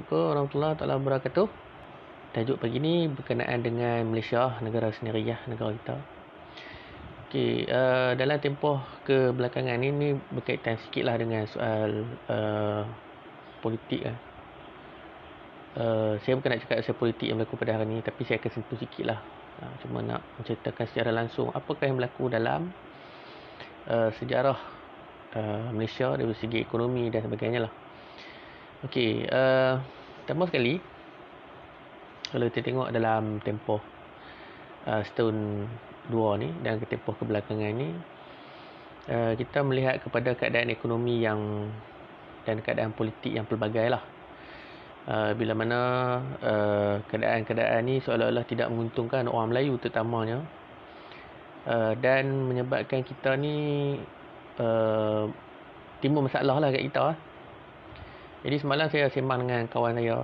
Assalamualaikum warahmatullahi wabarakatuh. Tajuk pagi ni berkenaan dengan Malaysia, negara sendiri ya, negara kita. Okey, dalam tempoh kebelakangan ni berkaitan sikitlah dengan soal politik lah. Saya bukan nak cakap pasal politik yang berlaku pada hari ni, tapi saya akan sentuh sikitlah. Cuma nak menceritakan secara langsung apakah yang berlaku dalam sejarah Malaysia dari segi ekonomi dan sebagainya lah. Okey, pertama sekali, kalau kita tengok dalam tempoh setahun dua ni dan tempoh kebelakangan ni, kita melihat kepada keadaan ekonomi dan keadaan politik yang pelbagai lah. Bila mana keadaan-keadaan ni seolah-olah tidak menguntungkan orang Melayu terutamanya, dan menyebabkan kita ni timbul masalah lah kat kita. Jadi semalam saya sembang dengan kawan saya,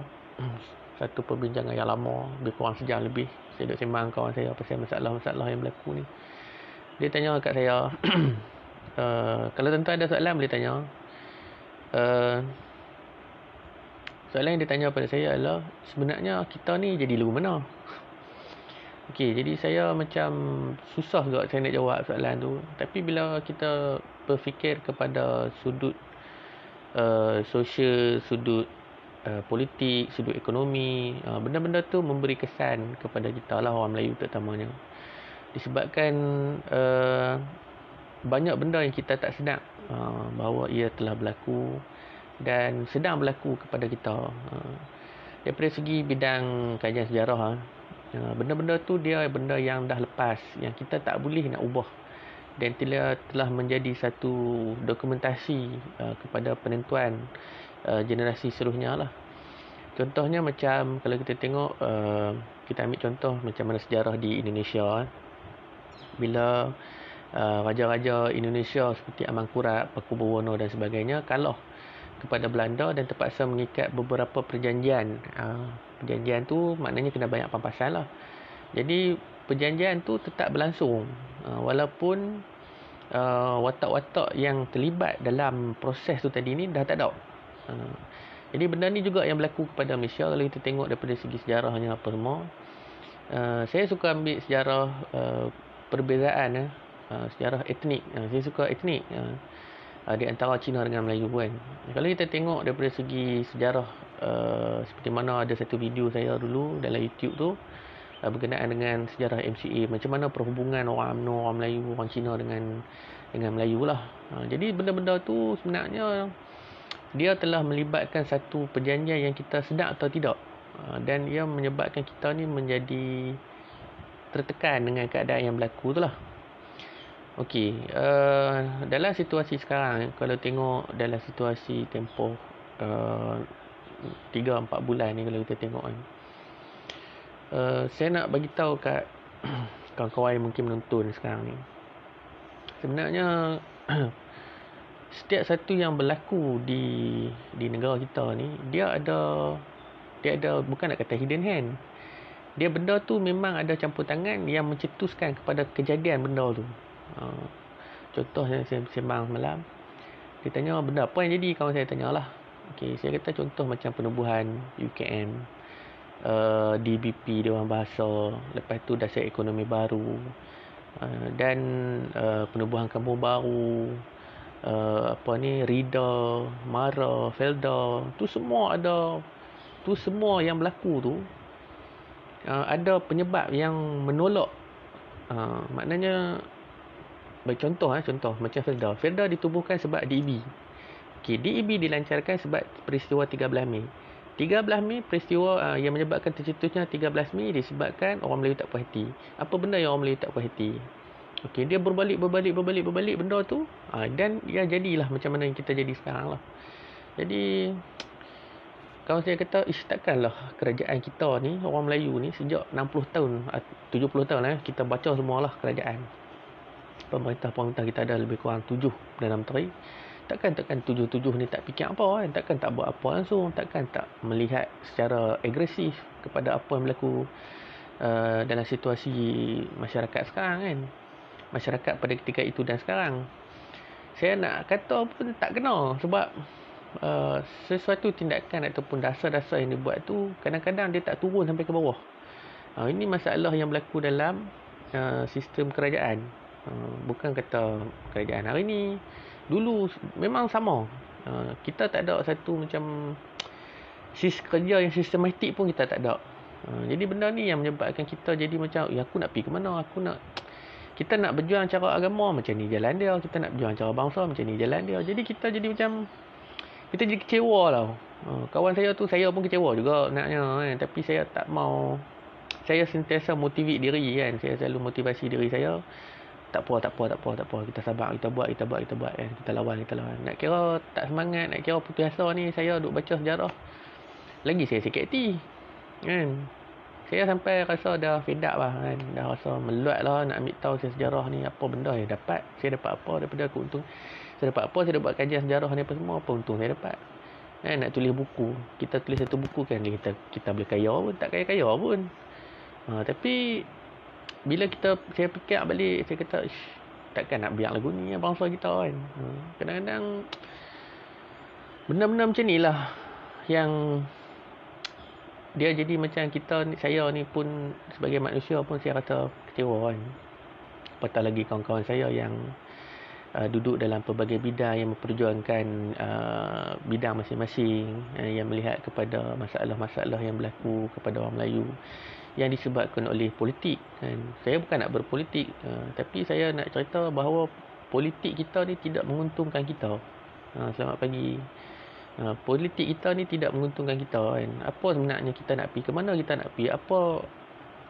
satu perbincangan yang lama, lebih kurang sejam lebih. Saya duduk sembang kawan saya pasal masalah-masalah yang berlaku ni. Dia tanya kat saya, kalau tuan-tuan ada soalan boleh tanya. Soalan yang dia tanya pada saya adalah, sebenarnya kita ni jadi lagu mana? Okey, jadi saya macam susah juga saya nak jawab soalan tu. Tapi bila kita berfikir kepada sudut sosial, sudut politik, sudut ekonomi, benda-benda tu memberi kesan kepada kita lah, orang Melayu terutamanya. Disebabkan banyak benda yang kita tak sedar bahawa ia telah berlaku dan sedang berlaku kepada kita. Daripada segi bidang kajian sejarah, benda-benda tu dia benda yang dah lepas, yang kita tak boleh nak ubah, dan telah menjadi satu dokumentasi kepada penentuan generasi seterusnya lah. Contohnya macam kalau kita tengok, kita ambil contoh macam mana sejarah di Indonesia. Bila raja-raja Indonesia seperti Amangkurat, Pakubuwono dan sebagainya kalah kepada Belanda dan terpaksa mengikat beberapa perjanjian. Perjanjian tu maknanya kena banyak pampasan lah. Jadi perjanjian tu tetap berlangsung, walaupun watak-watak yang terlibat dalam proses tu tadi ni dah tak ada. Jadi benda ni juga yang berlaku kepada Malaysia kalau kita tengok daripada segi sejarahnya apa semua. Saya suka ambil sejarah perbezaan, sejarah etnik. Saya suka etnik di antara Cina dengan Melayu kan. Kalau kita tengok daripada segi sejarah, seperti mana ada satu video saya dulu dalam YouTube tu berkenaan dengan sejarah MCA, macam mana perhubungan orang UMNO, orang Melayu, orang Cina dengan Melayu lah. Jadi benda-benda tu sebenarnya dia telah melibatkan satu perjanjian yang kita sedar atau tidak, dan ia menyebabkan kita ni menjadi tertekan dengan keadaan yang berlaku tu lah. Okey, dalam situasi sekarang, kalau tengok dalam situasi tempoh 3-4 bulan ni, kalau kita tengok kan, saya nak bagi tahu kat kawan-kawan yang mungkin menonton sekarang ni, sebenarnya setiap satu yang berlaku di negara kita ni, dia ada bukan nak kata hidden hand. Dia benda tu memang ada campur tangan yang mencetuskan kepada kejadian benda tu. Contoh yang saya sembang malam, dia tanya benda apa yang jadi, kawan saya tanyalah. Okey, saya kata contoh macam penubuhan UKM, DBP, Dewan Bahasa, lepas tu dasar ekonomi baru, dan penubuhan kampung baru, RIDA, MARA, FELDA, tu semua yang berlaku tu ada penyebab yang menolak. Maknanya bagi contoh macam FELDA ditubuhkan sebab DEB. Okey, DEB dilancarkan sebab peristiwa 13 Mei. 13 Mei peristiwa yang menyebabkan tercetusnya 13 Mei disebabkan orang Melayu tak puas hati. Apa benda yang orang Melayu tak puas hati? Okey, dia berbalik benda tu, dan dia jadilah macam mana yang kita jadi sekarang lah. Jadi kawan saya kata, takkanlah kerajaan kita ni, orang Melayu ni, sejak 60 tahun 70 tahun kita baca semualah kerajaan. Pemerintah kita ada lebih kurang 7 Perdana Menteri. Takkan 7 ni tak fikir apa kan? Takkan tak buat apa langsung, takkan tak melihat secara agresif kepada apa yang berlaku dalam situasi masyarakat sekarang kan. Masyarakat pada ketika itu dan sekarang. Saya nak kata pun tak kena, sebab sesuatu tindakan ataupun dasar-dasar yang dibuat tu kadang-kadang dia tak turun sampai ke bawah. Ini masalah yang berlaku dalam sistem kerajaan. Bukan kata kerajaan hari ni, dulu memang sama. Kita tak ada satu macam kerja yang sistematik pun kita tak ada. Jadi benda ni yang menyebabkan kita jadi macam, aku nak pergi ke mana? Kita nak berjuang cara agama, macam ni jalan dia. Kita nak berjuang cara bangsa, macam ni jalan dia. Jadi kita jadi macam, kita jadi kecewa tau. Kawan saya tu, saya pun kecewa juga naknya kan. Tapi saya tak mau, saya sentiasa motivate diri kan. Saya selalu motivasi diri saya. Tak apa. Kita sabar, kita buat kan. Kita lawan. Nak kira tak semangat, nak kira putus asa ni, saya duk baca sejarah. Lagi saya sakit hati kan. Saya sampai rasa dah fed up lah kan. Dah rasa meluat lah nak ambil tahu sejarah ni. Apa benda yang dapat. Saya dapat apa daripada keuntung. Saya dapat apa, saya dapat kajian sejarah ni apa semua. Apa untung saya dapat. Nak tulis buku. Kita tulis satu buku kan. Kita boleh kaya pun. Tak kaya-kaya pun. Tapi bila saya fikir balik, saya kata, takkan nak biar lagu ni bangsa kita kan. Kadang-kadang benda-benda macam ni lah yang dia jadi macam saya ni pun sebagai manusia pun saya rasa kecewa kan. Apatah lagi kawan-kawan saya yang duduk dalam pelbagai bidang yang memperjuangkan bidang masing-masing, yang melihat kepada masalah-masalah yang berlaku kepada orang Melayu yang disebabkan oleh politik kan. Saya bukan nak berpolitik, tapi saya nak cerita bahawa politik kita ni tidak menguntungkan kita. Selamat pagi. Politik kita ni tidak menguntungkan kita kan. Apa sebenarnya kita nak pergi, ke mana kita nak pergi,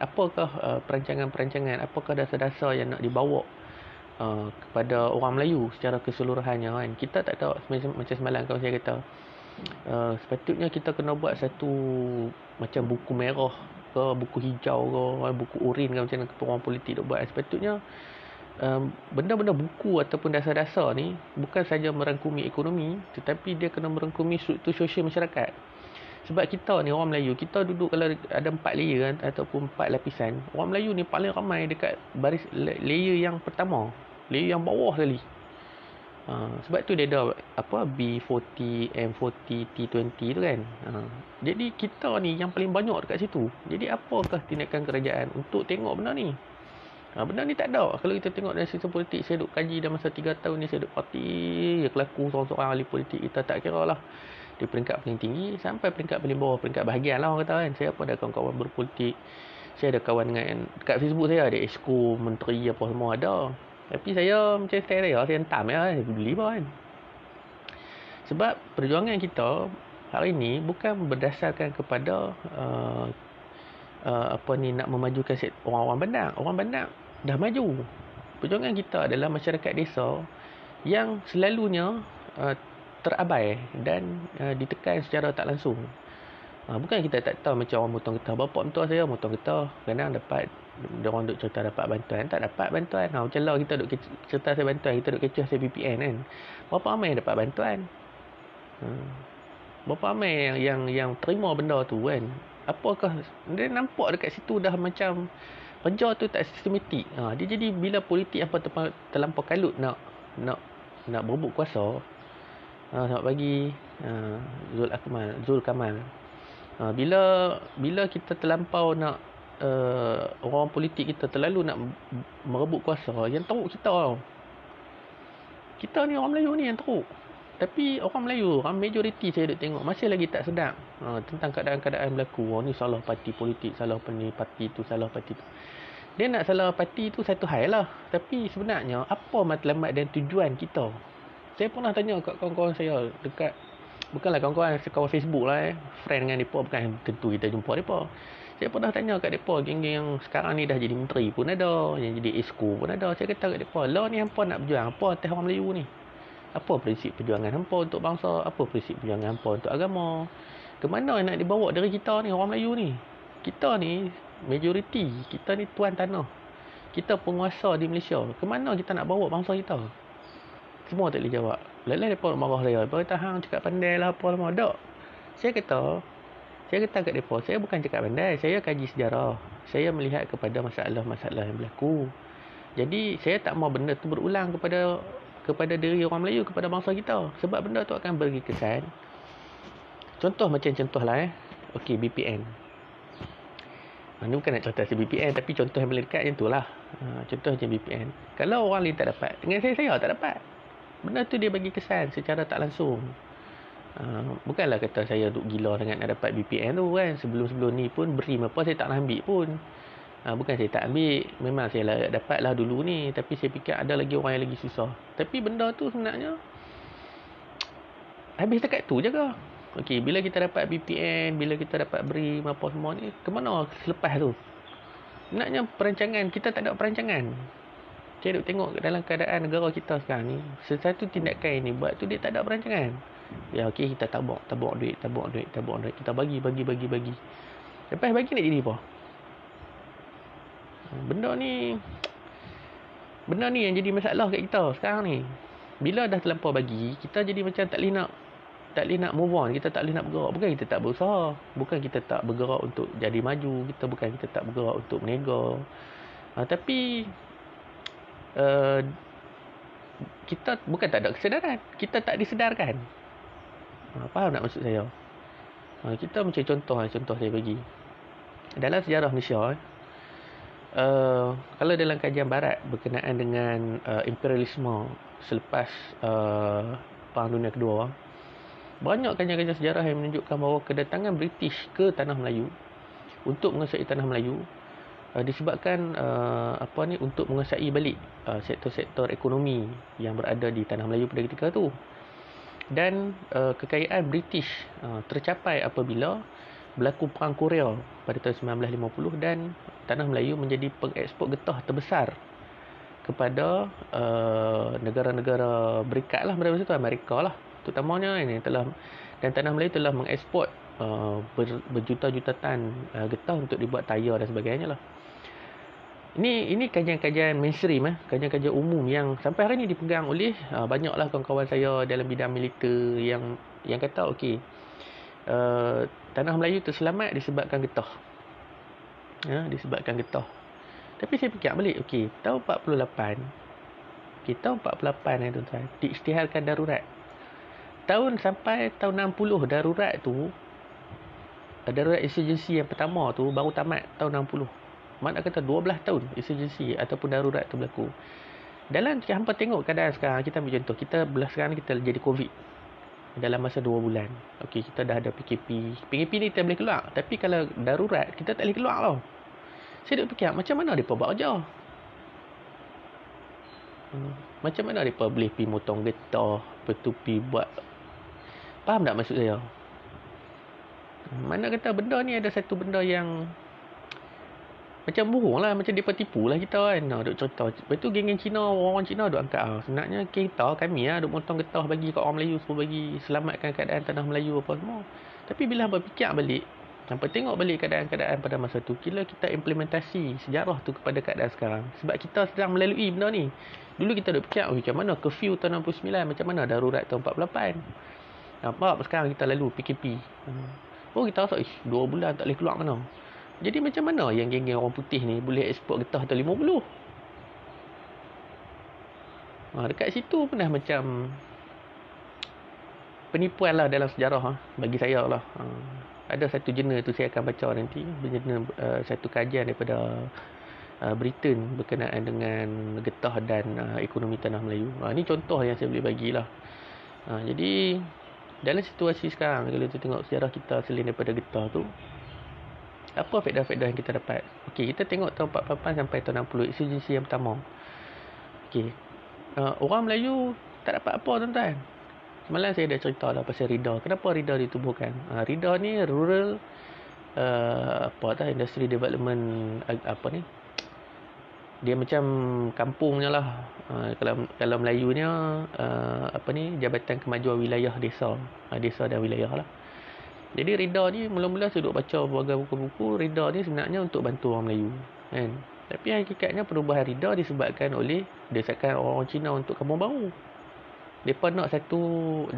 apakah perancangan-perancangan, apakah dasar-dasar yang nak dibawa kepada orang Melayu secara keseluruhannya kan. Kita tak tahu, macam semalam kawan saya kata, sepatutnya kita kena buat satu macam buku merah ke, buku hijau ke, buku urin ke, macam orang politik duk buat. Sepatutnya benda-benda buku ataupun dasar-dasar ni bukan saja merangkumi ekonomi, tetapi dia kena merangkumi struktur sosial masyarakat. Sebab kita ni orang Melayu, kita duduk kalau ada 4 layer kan, ataupun 4 lapisan. Orang Melayu ni paling ramai dekat baris layer yang pertama, layer yang bawah sekali. Sebab tu dia ada B40, M40, T20 tu kan. Jadi kita ni yang paling banyak dekat situ. Jadi apakah tindakan kerajaan untuk tengok benda ni? Benda ni tak ada. Kalau kita tengok dari sistem politik, saya duk kaji dah masa 3 tahun ni, saya duk parti kelaku seorang-seorang ahli politik. Kita tak kira lah di peringkat paling tinggi sampai peringkat paling bawah, peringkat bahagian lah orang kata kan. Saya pun ada kawan-kawan berpolitik. Saya ada kawan dengan, dekat Facebook saya ada exco, menteri apa semua ada. Tapi saya macam saya hentam saya beli apa kan. Sebab perjuangan kita hari ni bukan berdasarkan kepada nak memajukan orang-orang bandar. Orang bandar dah maju. Perjuangan kita adalah masyarakat desa yang selalunya terabai dan ditekan secara tak langsung. Bukan kita tak tahu, macam orang motong getah. Bapak mentua saya motong getah, kadang dapat, diorang duk cerita dapat bantuan, tak dapat bantuan. Macam lah kita duk cerita saya bantuan, kita duk kecoh saya BPN kan. Berapa ramai yang dapat bantuan? Berapa ramai yang terima benda tu kan? Apakah dia nampak dekat situ dah macam kerja tu tak sistematik. Dia jadi bila politik apa terlampau kalut nak berebut kuasa. Selamat pagi Zul Kamal. Bila kita terlampau nak orang politik kita terlalu nak merebut kuasa, yang teruk kita tau. Kita ni orang Melayu ni yang teruk. Tapi orang Melayu, orang majoriti saya duk tengok masih lagi tak sedar tentang keadaan-keadaan berlaku. Ni salah parti politik, salah parti tu, salah parti tu. Dia nak salah parti tu satu hal lah. Tapi sebenarnya apa matlamat dan tujuan kita? Saya pernah tanya kat kawan-kawan saya dekat, bukanlah kawan-kawan, kawan Facebook lah friend dengan mereka, bukan tentu kita jumpa mereka. Saya pernah tanya kat mereka, geng-geng yang sekarang ni dah jadi menteri pun ada, yang jadi exco pun ada. Saya kata kat mereka, lah ni hampa nak berjuang apa atas orang Melayu ni? Apa prinsip perjuangan hampa untuk bangsa? Apa prinsip perjuangan hampa untuk agama? Kemana nak dibawa dari kita ni, orang Melayu ni? Kita ni majoriti, kita ni tuan tanah. Kita penguasa di Malaysia. Kemana kita nak bawa bangsa kita? Semua tak boleh jawab. Lelah mereka marah saya. Mereka kata, hang cakap pandai lah apa lama. Tak. Saya kata kat mereka, saya bukan cakap pandai. Saya kaji sejarah. Saya melihat kepada masalah-masalah yang berlaku. Jadi, saya tak mahu benda tu berulang kepada kepada diri orang Melayu, kepada bangsa kita. Sebab benda tu akan bagi kesan. Contoh okey, BPN. Ini bukan nak contoh VPN, tapi contoh yang paling dekat macam tu lah. Contoh macam VPN. Kalau orang lain tak dapat, dengan saya tak dapat. Benda tu dia bagi kesan secara tak langsung. Bukanlah kata saya duk gila dengan nak dapat VPN tu kan. Sebelum-sebelum ni pun BRIM apa saya tak nak ambil pun. Bukan saya tak ambil, memang saya dapat lah dulu ni. Tapi saya fikir ada lagi orang yang lagi susah. Tapi benda tu sebenarnya habis dekat tu je ke? Okey, bila kita dapat VPN, bila kita dapat BRIM apa semua ni, ke mana selepas tu? Sebenarnya perancangan, kita tak ada perancangan. Saya duk tengok dalam keadaan negara kita sekarang ni, sesuatu tindakan yang ni buat tu dia tak ada perancangan. Ya okey, kita tabuk duit. Kita bagi. Lepas bagi nak jadi apa? Benda ni yang jadi masalah kat kita sekarang ni. Bila dah terlampau bagi, kita jadi macam tak boleh nak move on. Kita tak boleh nak bergerak. Bukan kita tak berusaha, bukan kita tak bergerak untuk jadi maju, bukan kita tak bergerak untuk berniaga. Tapi kita bukan tak ada kesedaran, kita tak disedarkan. Faham tak maksud saya? Kita macam contoh saya bagi. Dalam sejarah Malaysia, kalau dalam kajian barat berkenaan dengan imperialisme selepas Perang Dunia Kedua, banyak kajian-kajian sejarah yang menunjukkan bahawa kedatangan British ke tanah Melayu untuk menguasai tanah Melayu disebabkan untuk menguasai balik sektor-sektor ekonomi yang berada di tanah Melayu pada ketika itu. Dan kekayaan British tercapai apabila berlaku Perang Korea pada tahun 1950 dan tanah Melayu menjadi pengeksport getah terbesar kepada negara-negara berikat lah pada masa itu, Amerika lah terutamanya ini dan tanah Melayu telah mengeksport berjuta-juta tan getah untuk dibuat tayar dan sebagainya lah. Ini kajian-kajian mainstream, kajian-kajian umum yang sampai hari ini dipegang oleh banyaklah kawan-kawan saya dalam bidang militer yang kata okey, tanah Melayu terselamat disebabkan getah. Disebabkan getah. Tapi saya fikir balik, okey, tahun 48 tuan-tuan, diisytiharkan darurat. Sampai tahun 60 darurat insurgency yang pertama tu baru tamat tahun 60. Mana kata 12 tahun insurgency ataupun darurat tu berlaku. Dalam hampa tengok keadaan sekarang, kita ambil contoh, sekarang kita jadi COVID dalam masa 2 bulan. Okey, kita dah ada PKP. PKP ni kita boleh keluar, tapi kalau darurat kita tak boleh keluar tau. Saya duk fikir macam mana depa buat kerja? Macam mana depa boleh pergi motong getah, bertupi buat. Faham tak maksud saya? Mana kata benda ni ada satu benda yang macam bohong lah, macam mereka tipu lah kita kan. Duk cerita. Lepas tu geng-geng Cina, orang Cina duk angkat. Sebenarnya kami duk motong getah bagi kat orang Melayu, suruh bagi selamatkan keadaan tanah Melayu apa semua. Tapi bila hampa fikir balik, hampa tengok balik keadaan-keadaan pada masa tu, kira kita implementasi sejarah tu kepada keadaan sekarang. Sebab kita sedang melalui benda ni. Dulu kita duk fikir, macam mana curfew tahun 69, macam mana darurat tahun 48. Nampak sekarang kita lalu PKP. Kita rasa 2 bulan tak boleh keluar mana. Jadi macam mana yang geng-geng orang putih ni boleh ekspor getah tahun 50? Dekat situ pun dah macam penipuan lah dalam sejarah bagi saya lah. Ada satu jurnal tu saya akan baca nanti, satu kajian daripada Britain berkenaan dengan getah dan ekonomi tanah Melayu. Ini contoh yang saya boleh bagilah. Jadi dalam situasi sekarang, kalau kita tengok sejarah kita selain daripada getah tu, apa faedah-faedah yang kita dapat? Okey, kita tengok tahun 48 sampai tahun 60, insurgency yang pertama. Okey, orang Melayu tak dapat apa tuan-tuan. Semalam saya dah cerita lah pasal RIDA. Kenapa RIDA ditubuhkan? RIDA ni Rural Industry Development dia macam kampungnya lah. Kalau Melayunya Jabatan Kemajuan Wilayah Desa. Desa dan wilayah lah. Jadi RIDA ni mula-mula saya duk baca berbagai buku-buku. RIDA ni sebenarnya untuk bantu orang Melayu kan. Tapi hakikatnya perubahan RIDA disebabkan oleh desakan orang Cina untuk kampung baru. Mereka nak satu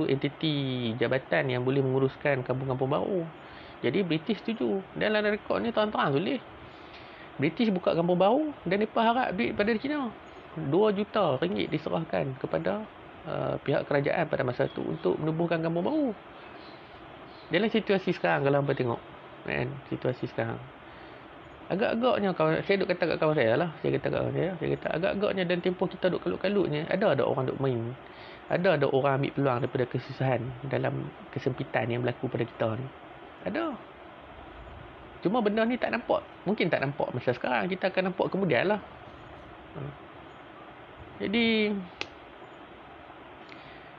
entiti jabatan yang boleh menguruskan kampung-kampung baru. Jadi British setuju. Dan dalam rekod ni terang-terang tulis British buka kampung baru dan mereka harap duit pada Cina. RM2 juta diserahkan kepada pihak kerajaan pada masa itu untuk menubuhkan kampung baru. Dalam situasi sekarang, kalau hampa tengok kan, situasi sekarang, agak-agaknya saya duk kata kat kawan saya lah, saya kata agak-agaknya dan tempoh kita duk kalut-kalutnya, ada orang duk main, ada orang ambil peluang daripada kesusahan dalam kesempitan yang berlaku pada kita ni. Ada. Cuma benda ni tak nampak. Mungkin tak nampak masa sekarang, kita akan nampak kemudian lah. Jadi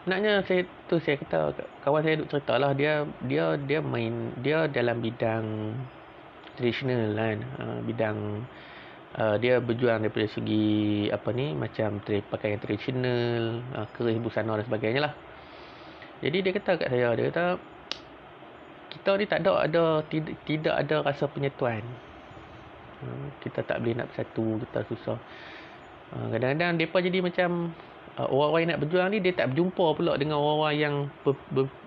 naknya saya kata, kawan saya duk cerita lah, dia dalam bidang tradisional kan, bidang dia berjuang daripada segi macam pakaian tradisional, keris busana dan sebagainya lah. Jadi dia kata kat saya, dia kata kita ni tidak ada rasa penyatuan. Kita tak boleh nak bersatu, kita susah. Kadang-kadang mereka jadi macam orang-orang yang nak berjuang ni, dia tak berjumpa pula dengan orang-orang yang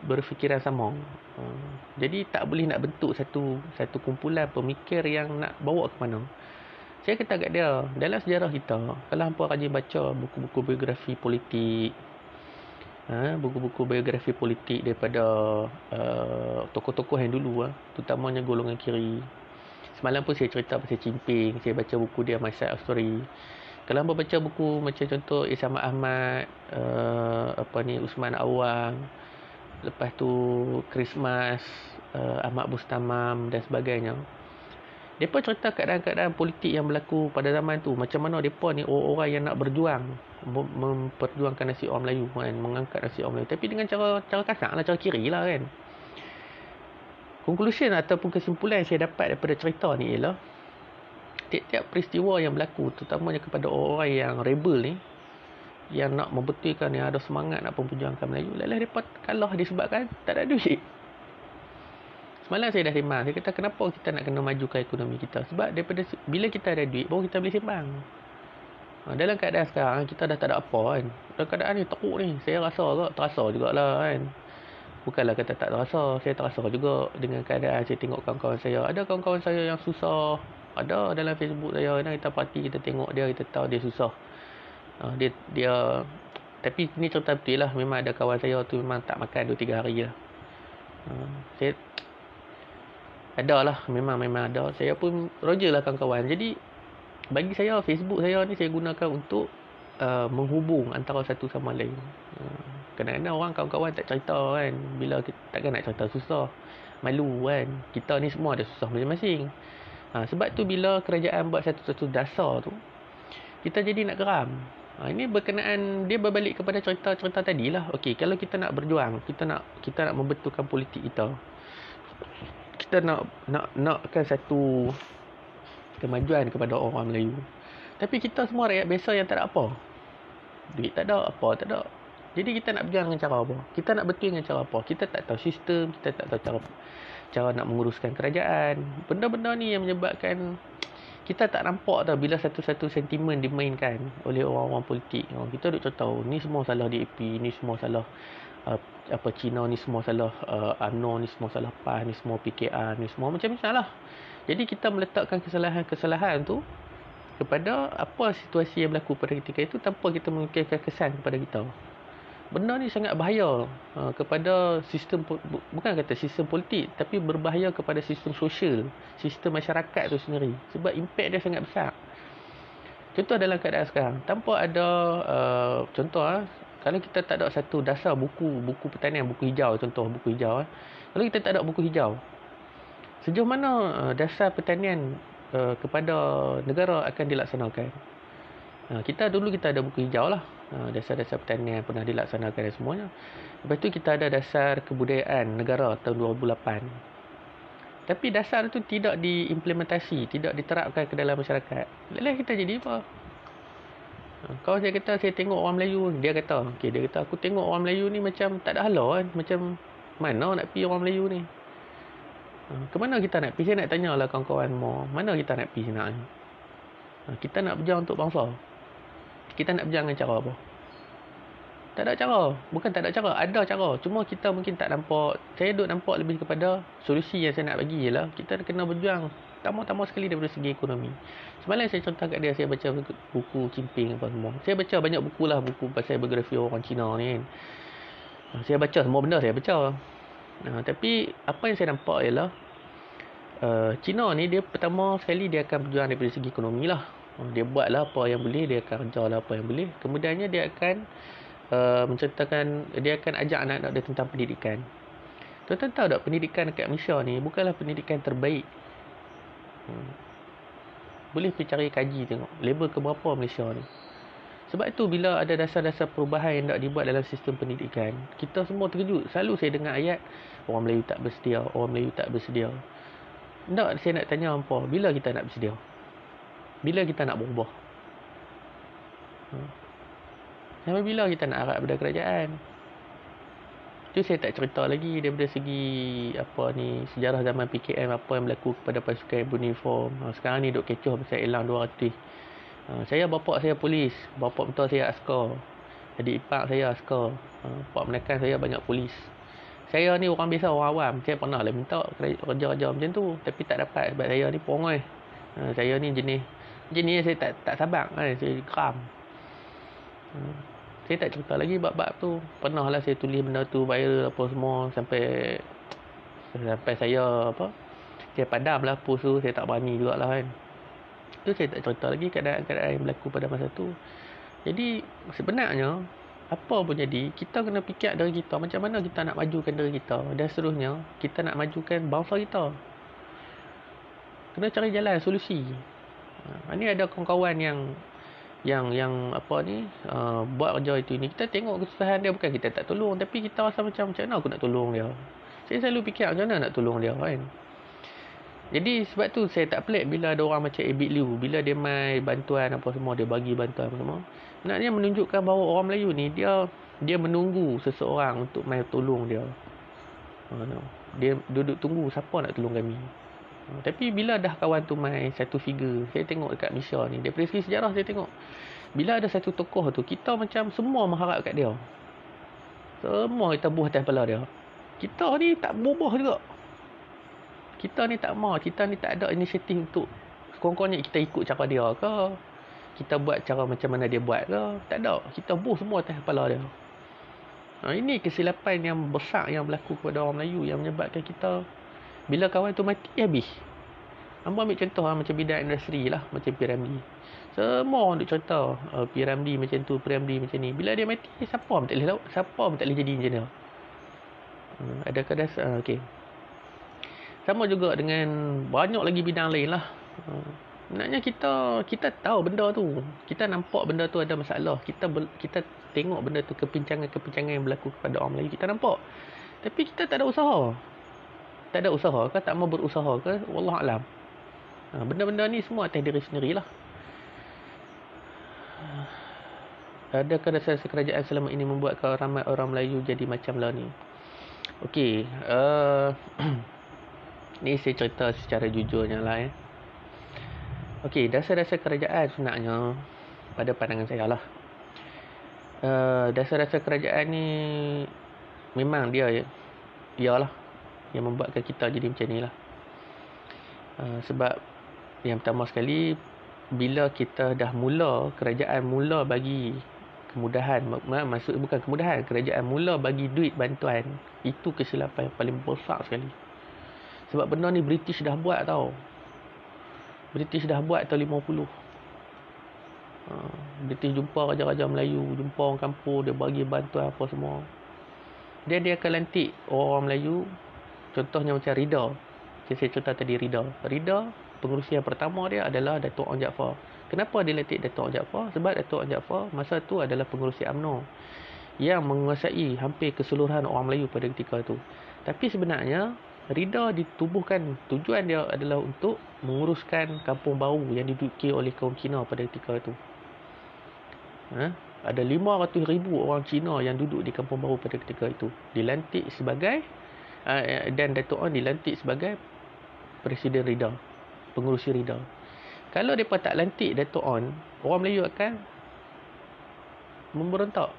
berfikiran sama. Jadi tak boleh nak bentuk satu kumpulan pemikir yang nak bawa ke mana. Saya kata kat dia, dalam sejarah kita, kalau hampa rajin baca buku-buku biografi politik, buku-buku biografi politik daripada tokoh-tokoh yang dulu, terutamanya golongan kiri. Semalam pun saya cerita pasal Cimping, saya baca buku dia, My Side of Story. Kalau hampa baca buku macam contoh Isam Ahmad, Usman Awang, lepas tu Christmas, Ahmad Bustamam dan sebagainya, mereka cerita keadaan-keadaan politik yang berlaku pada zaman tu, macam mana mereka ni orang-orang yang nak berjuang, memperjuangkan nasib orang Melayu kan, mengangkat nasib orang Melayu, tapi dengan cara kasar lah, cara kiri lah kan. Conclusion ataupun kesimpulan yang saya dapat daripada cerita ni ialah, tiap-tiap peristiwa yang berlaku, terutamanya kepada orang-orang yang rebel ni, yang nak membetulkan, yang ada semangat nak memperjuangkan Melayu, lelah mereka kalah disebabkan tak ada duit. Semalam saya dah sembang, saya kata kenapa kita nak kena majukan ekonomi kita, sebab daripada bila kita ada duit baru kita boleh sembang. Dalam keadaan sekarang kita dah tak ada apa kan, dalam keadaan ni teruk ni, saya terasa jugalah kan. Bukanlah kata tak terasa, saya terasa juga dengan keadaan. Saya tengok kawan-kawan saya, ada kawan-kawan saya yang susah, ada dalam Facebook saya, kita parti, kita tengok dia, kita tahu dia susah. Dia tapi ni cerita betul lah, memang ada kawan saya tu memang tak makan 2-3 hari lah. Saya ada lah, memang ada. Saya pun roger lah kawan-kawan. Jadi bagi saya, Facebook saya ni saya gunakan untuk menghubung antara satu sama lain. Kadang-kadang orang kawan-kawan tak cerita kan, bila kita takkan nak cerita susah, malu kan. Kita ni semua ada susah masing-masing. Sebab tu bila kerajaan buat satu dasar tu, kita jadi nak geram. Ini berkenaan, dia berbalik kepada cerita-cerita tadi lah. Okey, kalau kita nak berjuang, kita nak membetulkan politik kita, kita nakkan satu kemajuan kepada orang Melayu, tapi kita semua rakyat biasa yang tak ada apa, duit tak ada, apa tak ada. Jadi kita nak berjuang dengan cara apa? Kita nak betul dengan cara apa? Kita tak tahu sistem, kita tak tahu cara nak menguruskan kerajaan. Benda-benda ni yang menyebabkan kita tak nampak tau bila satu-satu sentimen dimainkan oleh orang-orang politik. Kita duk tahu ni semua salah DAP, ni semua salah Cina, ni semua salah UMNO, ni semua salah PAS, ni semua PKR, ni semua macam-macam lah. Jadi kita meletakkan kesalahan-kesalahan tu kepada apa situasi yang berlaku pada ketika itu, tanpa kita mengikirkan kesan kepada kita. Benda ni sangat bahaya kepada sistem, bukan kata sistem politik, tapi berbahaya kepada sistem sosial, sistem masyarakat tu sendiri, sebab impak dia sangat besar. Contoh dalam keadaan sekarang, tanpa ada kalau kita tak ada satu dasar buku pertanian, buku hijau, contoh buku hijau, kalau kita tak ada buku hijau, sejauh mana dasar pertanian kepada negara akan dilaksanakan? Kita ada buku hijau lah, dasar-dasar pertanian pernah dilaksanakan dan semuanya. Lepas tu kita ada dasar kebudayaan negara tahun 2008. Tapi dasar tu tidak diimplementasi, tidak diterapkan ke dalam masyarakat. Lelah kita jadi apa? Kalau saya kata saya tengok orang Melayu, dia kata aku tengok orang Melayu ni macam tak ada hala kan, macam mana nak pergi orang Melayu ni? Ke mana kita nak pergi? Saya nak tanyalah kawan-kawan mau, mana kita nak pergi sebenarnya? Kita nak berjuang untuk bangsa. Kita nak berjuang dengan cara apa? Tak ada cara. Bukan tak ada cara, ada cara. Cuma kita mungkin tak nampak. Saya duk nampak lebih kepada solusi yang saya nak bagi ialah kita kena berjuang utama-tama sekali daripada segi ekonomi. Semalam saya cerita kat dia, saya baca buku Jinping apa semua. Saya baca banyak buku lah, buku pasal biografi orang Cina ni kan. Saya baca semua benda, saya baca. Tapi apa yang saya nampak ialah Cina ni dia pertama sekali dia akan berjuang daripada segi ekonomi lah. Dia buatlah apa yang boleh, dia akan kerjalah apa yang boleh. Kemudiannya dia akan menceritakan, dia akan ajak anak-anak dia tentang pendidikan. Tuan-tuan tahu tak, pendidikan dekat Malaysia ni bukanlah pendidikan terbaik. Boleh pergi cari kaji tengok level keberapa Malaysia ni. Sebab itu bila ada dasar-dasar perubahan yang nak dibuat dalam sistem pendidikan, kita semua terkejut. Selalu saya dengar ayat orang Melayu tak bersedia, orang Melayu tak bersedia. Saya nak tanya hampa, bila kita nak bersedia? Bila kita nak berubah? Sampai bila kita nak harap pada kerajaan? Itu saya tak cerita lagi daripada segi sejarah zaman PKM, apa yang berlaku kepada pasukan beruniform. Sekarang ni duk kecoh pasal elang 200. Saya bapak saya polis, bapak mentua saya askar, adik ipar saya askar, pak menekan saya banyak polis. Saya ni orang biasa, orang awam. Saya pernah lah minta kerja-kerja macam tu, tapi tak dapat sebab saya ni perongai. Saya ni jenis saya tak sabar kan, saya geram. Saya tak cerita lagi bab-bab tu. Pernah lah saya tulis benda tu viral apa semua sampai saya saya padam lah post tu. Saya tak berani jugalah kan. Tu saya tak cerita lagi keadaan-keadaan yang berlaku pada masa tu. Jadi sebenarnya apa pun jadi, kita kena fikir dari kita macam mana kita nak majukan diri kita, dan seterusnya kita nak majukan bangsa kita. Kena cari jalan, solusi. Ini ada kawan-kawan yang buat kerja itu ni. Kita tengok kesusahan dia, bukan kita tak tolong, tapi kita rasa macam mana aku nak tolong dia. Saya selalu fikir macam mana nak tolong dia kan. Jadi sebab tu saya tak pelik bila ada orang macam Abid Liu, bila dia mai bantuan apa semua, dia bagi bantuan apa semua. Sebenarnya menunjukkan bahawa orang Melayu ni dia menunggu seseorang untuk mai tolong dia. Dia duduk tunggu siapa nak tolong kami. Tapi bila dah kawan tu mai satu figure, saya tengok dekat Malaysia ni, daripada segi sejarah saya tengok, bila ada satu tokoh tu, kita macam semua mengharap kat dia. Semua kita buah atas kepala dia. Kita ni tak bubuh juga. Kita ni tak mau, kita ni tak ada inisiatif untuk sekurang-kurangnya kita ikut cara dia ke, kita buat cara macam mana dia buat ke. Tak ada. Kita buh semua atas kepala dia. Ini kesilapan yang besar yang berlaku kepada orang Melayu, yang menyebabkan kita bila kawan tu mati, habis. Hamba ambil contoh macam bidang industri lah, macam P.Ramlee. Semua orang duk cerita P.Ramlee macam tu, P.Ramlee macam ni. Bila dia mati, siapa pun tak boleh jadi engineer. Adakah dasar? Okey. Sama juga dengan banyak lagi bidang lain lah. Sebenarnya kita tahu benda tu. Kita nampak benda tu ada masalah. Kita tengok benda tu, kepincangan yang berlaku kepada orang Melayu. Kita nampak. Tapi kita tak ada usaha. Tak ada usaha ke? Tak mau berusaha ke? Wallahualam. Benda-benda ni semua atas diri sendirilah. Adakah dasar kerajaan selama ini membuatkan ramai orang Melayu jadi macam lah ni? Okey. Ni saya cerita secara jujurnya lah. Okey, dasar-dasar kerajaan sebenarnya pada pandangan saya lah. Dasar-dasar kerajaan ni memang dialah yang membuatkan kita jadi macam ni lah. Sebab yang pertama sekali, bila kita dah kerajaan mula bagi kemudahan, maksud bukan kemudahan, kerajaan mula bagi duit bantuan, itu kesilapan yang paling besar sekali. Sebab benda ni British dah buat tau. British dah buat tahun 50. British jumpa raja-raja Melayu, jumpa orang kampung, dia bagi bantuan apa semua. Dia akan lantik orang Melayu. Contohnya macam Rida. Saya cerita tadi Rida, pengurusi yang pertama dia adalah Datuk Onn Jaafar. Kenapa dia lantik Datuk Onn Jaafar? Sebab Datuk Onn Jaafar masa tu adalah pengurusi UMNO yang menguasai hampir keseluruhan orang Melayu pada ketika itu. Tapi sebenarnya Rida ditubuhkan, tujuan dia adalah untuk menguruskan kampung baru yang diduduki oleh kaum Cina pada ketika itu. Ada 500,000 orang Cina yang duduk di kampung baru pada ketika itu. Dilantik sebagai dan Datuk Onn dilantik sebagai Presiden Rida, pengurusi Rida. Kalau mereka tak lantik Datuk Onn, orang Melayu akan memberontak.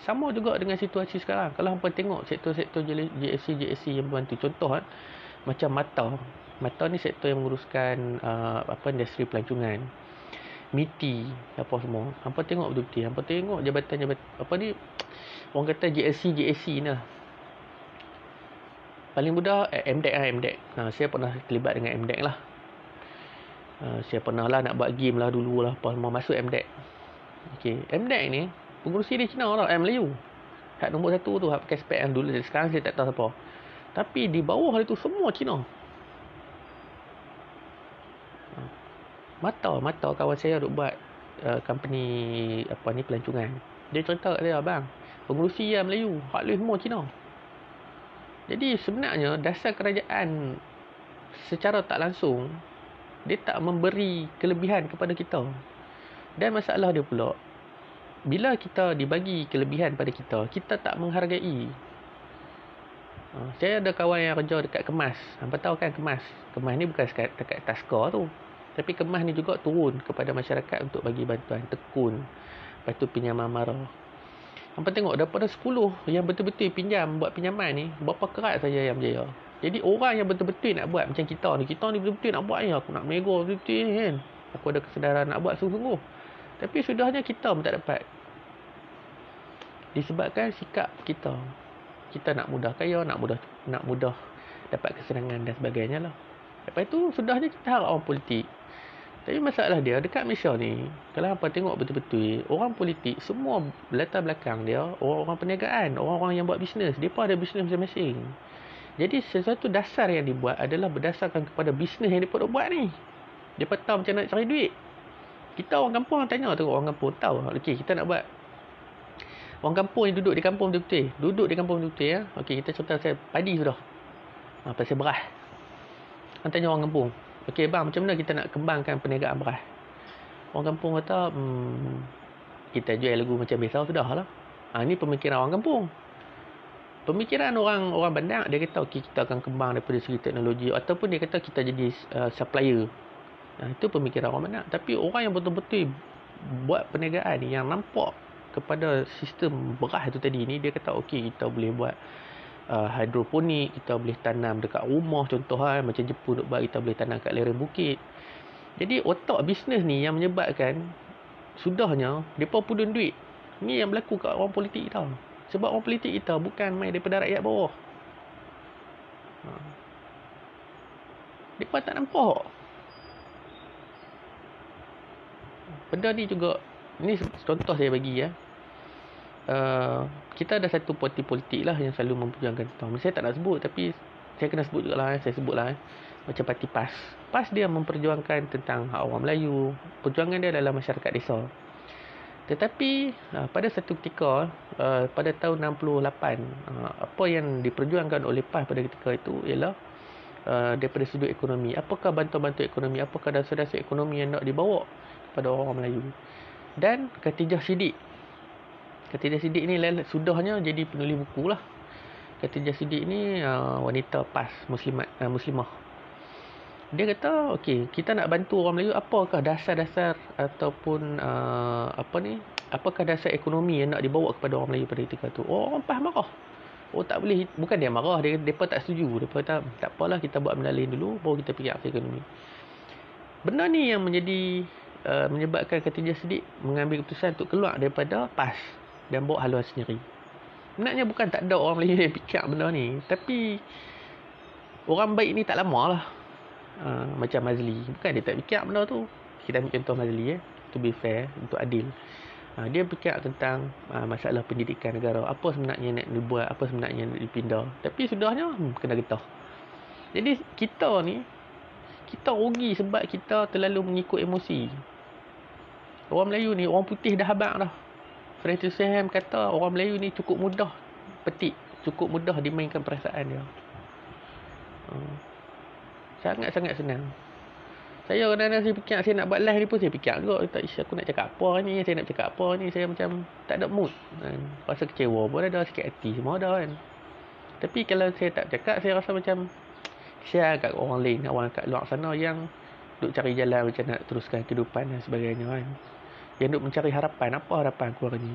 Sama juga dengan situasi sekarang. Kalau hampa tengok sektor-sektor JSC yang membantu, contoh macam Mata ni sektor yang menguruskan industri pelancongan, MITI apa semua. Hampa tengok betul-betul. Hampa tengok jabatan orang kata JSC ni lah. Paling mudah MDEC. Saya pernah terlibat dengan MDEC lah. Saya pernah lah nak buat game lah dulu lah, apa semua, masuk MDEC. Okay. MDEC ni pengurusi dia Cina tau, Melayu. Hak nombor 1 tu, hak pakai spek yang dulu. Sekarang saya tak tahu siapa. Tapi di bawah itu semua Cina. Mata kawan saya duk buat company pelancongan. Dia cerita kat saya, abang, pengurusi yang Melayu, hak lain semua Cina. Jadi sebenarnya dasar kerajaan secara tak langsung dia tak memberi kelebihan kepada kita. Dan masalah dia pula, bila kita dibagi kelebihan pada kita, kita tak menghargai. Saya ada kawan yang kerja dekat Kemas. Hampa tahu kan Kemas? Kemas ni bukan dekat Taskar tu. Tapi Kemas ni juga turun kepada masyarakat untuk bagi bantuan. Tekun. Lepas tu pinjaman marah. Hampa tengok daripada 10 yang betul-betul buat pinjaman ni, berapa kerat saja yang berjaya. Jadi orang yang betul-betul nak buat macam kita ni betul-betul nak buat ni. Aku nak nego betul-betul ni kan. Aku ada kesedaran nak buat sungguh-sungguh. Tapi sudahnya kita pun tak dapat. Disebabkan sikap kita. Kita nak mudah kaya, nak mudah dapat kesenangan dan sebagainya lah. Lepas tu sudahnya kita harap orang politik. Tapi masalah dia dekat Malaysia ni, kalau hampa tengok betul-betul, orang politik semua latar belakang dia orang-orang perniagaan, orang-orang yang buat bisnes. Mereka ada bisnes masing-masing. Jadi sesuatu dasar yang dibuat adalah berdasarkan kepada bisnes yang mereka buat ni. Mereka tahu macam nak cari duit. Kita orang kampung tanya tu, orang kampung tahu. Okey, kita nak buat. Orang kampung yang duduk di kampung betul-betul. Ya. Okey, kita contoh saya padi sudah. Pasal beras. Orang tanya orang kampung. Okey bang, macam mana kita nak kembangkan perniagaan beras? Orang kampung kata, kita jual lagu macam biasa sudah lah. Ini pemikiran orang kampung. Pemikiran orang bandar, dia kata okey, kita akan kembang daripada segi teknologi, ataupun dia kata kita jadi supplier. Itu pemikiran orang bandar. Tapi orang yang betul-betul buat perniagaan ni, yang nampak kepada sistem beras tu tadi ni, dia kata okey, kita boleh buat hidroponik, kita boleh tanam dekat rumah, contoh macam Jepun duk buat, kita boleh tanam kat lereng bukit. Jadi otak bisnes ni yang menyebabkan sudahnya depa pudun duit. Ni yang berlaku kat orang politik tau. Sebab orang politik kita bukan main daripada rakyat bawah. Depa tak nampak. Benda ni juga, ni contoh saya bagi ya. Kita ada satu parti politik lah yang selalu memperjuangkan tentang. Saya tak nak sebut, tapi saya kena sebut juga lah. Saya sebut lah. Macam parti PAS. PAS dia memperjuangkan tentang hak orang Melayu. Perjuangan dia adalah masyarakat desa. Tetapi pada satu ketika, pada tahun 68, apa yang diperjuangkan oleh PAS pada ketika itu ialah daripada sudut ekonomi. Apakah bantuan-bantuan ekonomi, apakah dasar-dasar ekonomi yang nak dibawa kepada orang Melayu. Dan Khatijah Siddiq ni sudahnya jadi penulis buku lah. Khatijah Siddiq ni wanita PAS Muslimah. Dia kata okey, kita nak bantu orang Melayu, apakah dasar-dasar ataupun apakah dasar ekonomi yang nak dibawa kepada orang Melayu pada ketika tu. Orang PAS marah. Tak boleh, bukan dia marah, depa tak setuju. Depa kata tak apalah, kita buat benda lain dulu baru kita fikir asal ekonomi. Benda ni yang menyebabkan Khatijah Siddiq mengambil keputusan untuk keluar daripada PAS dan bawa haluan sendiri. Sebenarnya bukan tak ada orang Melayu yang fikir benda ni, tapi orang baik ni tak lama lah. Macam Mazli, bukan dia tak fikir benda tu. Kita ambil contoh Mazli to be fair, untuk adil. Dia fikir tentang masalah pendidikan negara, apa sebenarnya nak dibuat, apa sebenarnya nak dipindah. Tapi sudahnya kena getah. Jadi kita rugi sebab kita terlalu mengikut emosi. Orang Melayu ni, orang putih dah habaq dah. Francis Sam kata orang Melayu ni cukup mudah petik, cukup mudah dimainkan perasaan dia. Sangat-sangat senang. Saya kadang-kadang saya fikir saya nak buat live ni pun saya fikir juga, tak isu aku nak cakap apa ni, saya nak cakap apa ni, saya macam tak ada mood kan. Rasa kecewa pun ada, sikit hati semua ada kan. Tapi kalau saya tak cakap, saya rasa macam share kat orang lain, orang kat luar sana yang duk cari jalan macam nak teruskan kehidupan dan sebagainya kan. Yang duk mencari harapan, apa harapan keluarga ni.